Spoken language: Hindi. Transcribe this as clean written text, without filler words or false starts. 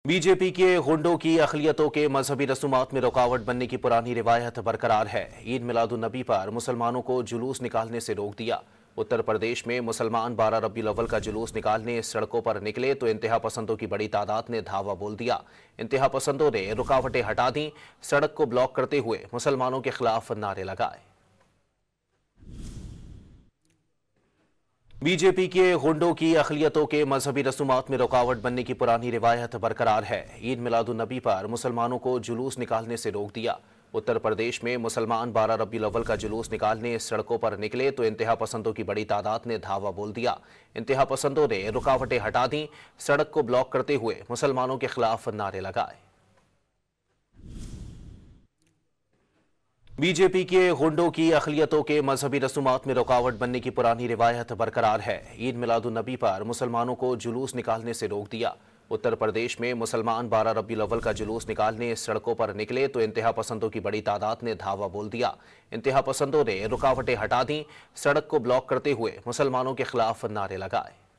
बीजेपी के गुंडों की अक़लियतों के मजहबी रसूमात में रुकावट बनने की पुरानी रिवायत बरकरार है। ईद मिलादुन नबी पर मुसलमानों को जुलूस निकालने से रोक दिया। उत्तर प्रदेश में मुसलमान 12 रबीउल अव्वल का जुलूस निकालने सड़कों पर निकले तो इंतहा पसंदों की बड़ी तादाद ने धावा बोल दिया। इंतहा पसंदों ने रुकावटें हटा दी, सड़क को ब्लॉक करते हुए मुसलमानों के खिलाफ नारे लगाए। बीजेपी के गुंडों की अक़लियतों के मजहबी रसूमात में रुकावट बनने की पुरानी रिवायत बरकरार है। ईद मिलादुन नबी पर मुसलमानों को जुलूस निकालने से रोक दिया। उत्तर प्रदेश में मुसलमान 12 रबीउल अव्वल का जुलूस निकालने सड़कों पर निकले तो इंतहा पसंदों की बड़ी तादाद ने धावा बोल दिया। इंतहा पसंदों ने रुकावटें हटा दी, सड़क को ब्लॉक करते हुए मुसलमानों के खिलाफ नारे लगाए। बीजेपी के गुंडों की अक़लियतों के मजहबी रसूमात में रुकावट बनने की पुरानी रिवायत बरकरार है। ईद मिलादुन नबी पर मुसलमानों को जुलूस निकालने से रोक दिया। उत्तर प्रदेश में मुसलमान 12 रबीउल अव्वल का जुलूस निकालने सड़कों पर निकले तो इंतहा पसंदों की बड़ी तादाद ने धावा बोल दिया। इंतहा पसंदों ने रुकावटें हटा दी, सड़क को ब्लॉक करते हुए मुसलमानों के खिलाफ नारे लगाए।